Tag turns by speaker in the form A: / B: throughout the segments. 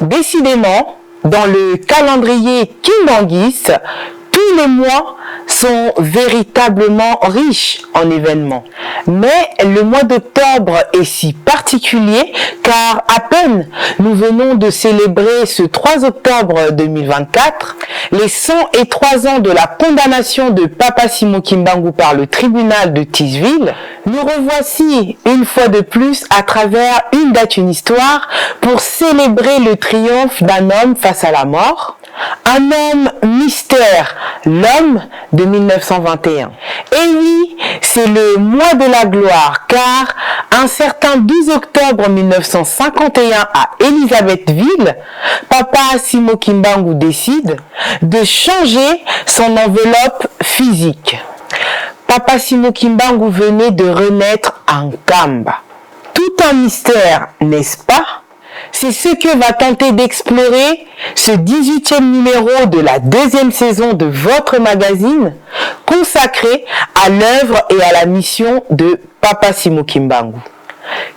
A: Décidément, dans le calendrier kimbanguiste, tous les mois sont véritablement riches en événements. Mais le mois d'octobre est si particulier car à peine nous venons de célébrer ce 3 octobre 2024 les 103 ans de la condamnation de Papa Simon Kimbangu par le tribunal de Tishville. Nous revoici une fois de plus à travers une date, une histoire pour célébrer le triomphe d'un homme face à la mort. Un homme mystère, l'homme de 1921. Et oui, c'est le mois de la gloire, car un certain 12 octobre 1951 à Elisabethville, Papa Simon Kimbangu décide de changer son enveloppe physique. Papa Simon Kimbangu venait de renaître en Kamba. Tout un mystère, n'est-ce pas? C'est ce que va tenter d'explorer ce 18e numéro de la 2e saison de votre magazine consacré à l'œuvre et à la mission de Papa Simon Kimbangu.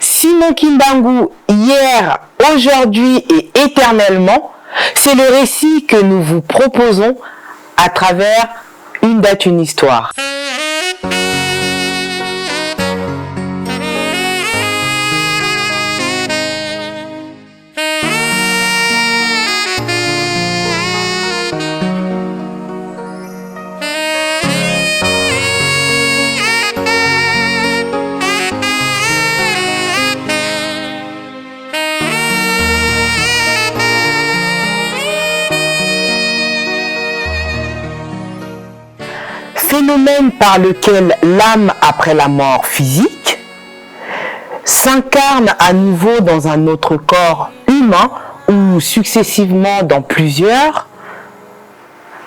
A: Simon Kimbangu, hier, aujourd'hui et éternellement, c'est le récit que nous vous proposons à travers une date, une histoire. Phénomène par lequel l'âme après la mort physique s'incarne à nouveau dans un autre corps humain ou successivement dans plusieurs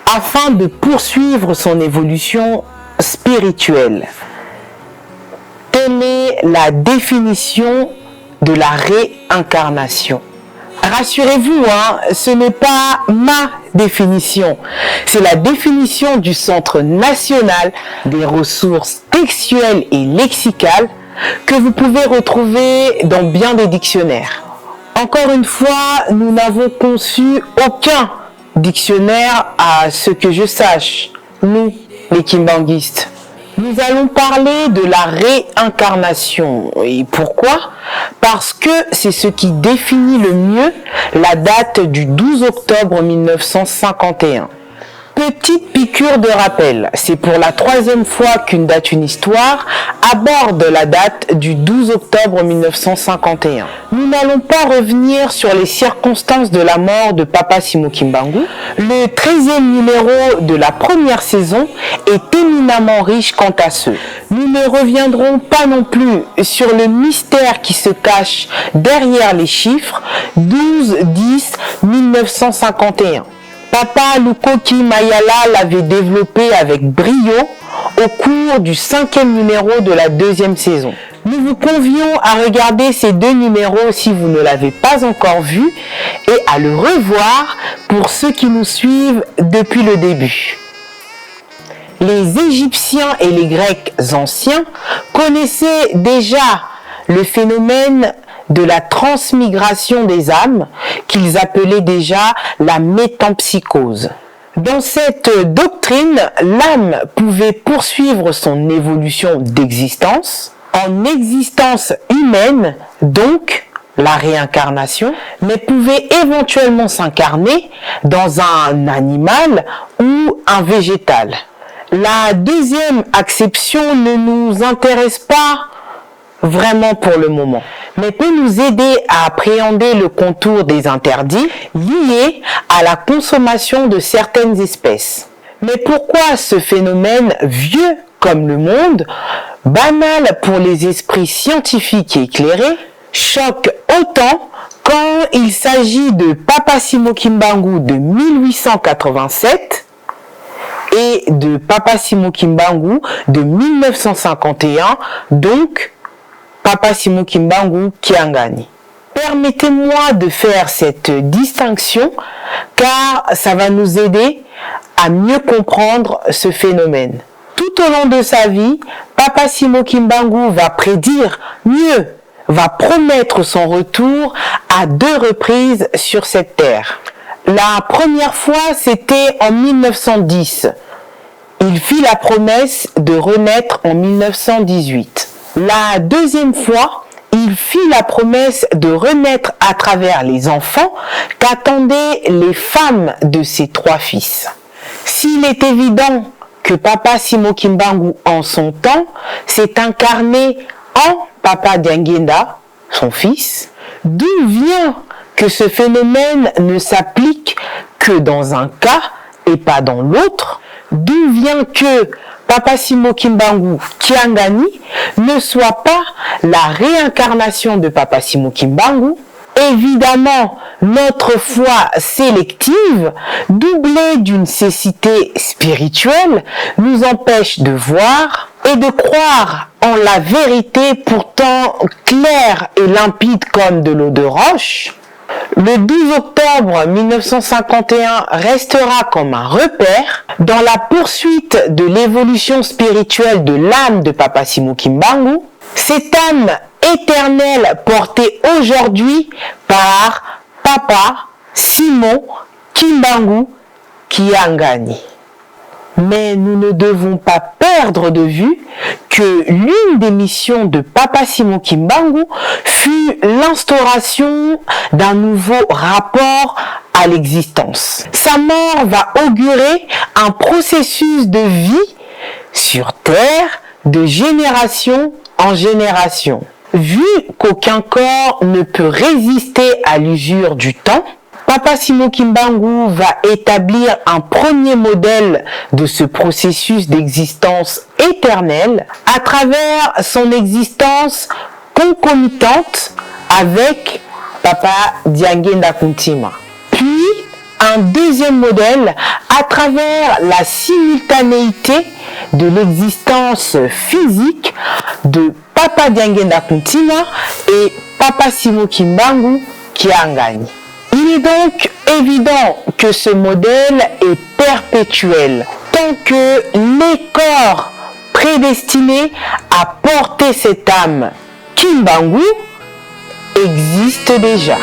A: afin de poursuivre son évolution spirituelle. Telle est la définition de la réincarnation. Rassurez-vous, ce n'est pas ma définition, c'est la définition du Centre national des ressources textuelles et lexicales que vous pouvez retrouver dans bien des dictionnaires. Encore une fois, nous n'avons conçu aucun dictionnaire à ce que je sache, nous, les kimbanguistes. Nous allons parler de la réincarnation. Et pourquoi? Parce que c'est ce qui définit le mieux la date du 12 octobre 1951. Petite piqûre de rappel, c'est pour la 3e fois qu'une date, une histoire aborde la date du 12 octobre 1951. Nous n'allons pas revenir sur les circonstances de la mort de Papa Simon Kimbangu. Le 13e numéro de la première saison est éminemment riche quant à ce. Nous ne reviendrons pas non plus sur le mystère qui se cache derrière les chiffres 12-10-1951. Papa Lukoki Mayala l'avait développé avec brio au cours du 5e numéro de la 2e saison. Nous vous convions à regarder ces 2 numéros si vous ne l'avez pas encore vu et à le revoir pour ceux qui nous suivent depuis le début. Les Égyptiens et les Grecs anciens connaissaient déjà le phénomène de la transmigration des âmes qu'ils appelaient déjà la métempsychose. Dans cette doctrine, l'âme pouvait poursuivre son évolution d'existence en existence humaine, donc la réincarnation, mais pouvait éventuellement s'incarner dans un animal ou un végétal. La deuxième acception ne nous intéresse pas vraiment pour le moment, mais peut nous aider à appréhender le contour des interdits liés à la consommation de certaines espèces. Mais pourquoi ce phénomène vieux comme le monde, banal pour les esprits scientifiques et éclairés, choque autant quand il s'agit de Papa Simon Kimbangu de 1887 et de Papa Simon Kimbangu de 1951, donc Papa Simon Kimbangu Kiangani. Permettez-moi de faire cette distinction car ça va nous aider à mieux comprendre ce phénomène. Tout au long de sa vie, Papa Simon Kimbangu va prédire mieux, va promettre son retour à 2 reprises sur cette terre. La première fois, c'était en 1910. Il fit la promesse de renaître en 1918. La deuxième fois, il fit la promesse de renaître à travers les enfants qu'attendaient les femmes de ses 3 fils. S'il est évident que Papa Simo Kimbangu en son temps s'est incarné en Papa Diangenda, son fils, d'où vient que ce phénomène ne s'applique que dans un cas et pas dans l'autre? D'où vient que Papa Simo Kimbangu Kiangani ne soit pas la réincarnation de Papa Simo Kimbangu? Évidemment, notre foi sélective, doublée d'une cécité spirituelle, nous empêche de voir et de croire en la vérité pourtant claire et limpide comme de l'eau de roche. Le 12 octobre 1951 restera comme un repère dans la poursuite de l'évolution spirituelle de l'âme de Papa Simo Kimbangu, cette âme éternelle portée aujourd'hui par Papa Simo Kimbangu Kiangani. Mais nous ne devons pas perdre de vue que l'une des missions de Papa Simo Kimbangu fut l'instauration d'un nouveau rapport à l'existence. Sa mort va augurer un processus de vie sur Terre de génération en génération. Vu qu'aucun corps ne peut résister à l'usure du temps, Papa Simo Kimbangu va établir un premier modèle de ce processus d'existence éternelle à travers son existence concomitante avec Papa Diangenda Kuntima. Puis, un deuxième modèle à travers la simultanéité de l'existence physique de Papa Diangenda Kuntima et Papa Simo Kimbangu Kiangani. Il est donc évident que ce modèle est perpétuel tant que les corps prédestinés à porter cette âme Kimbangu existent déjà.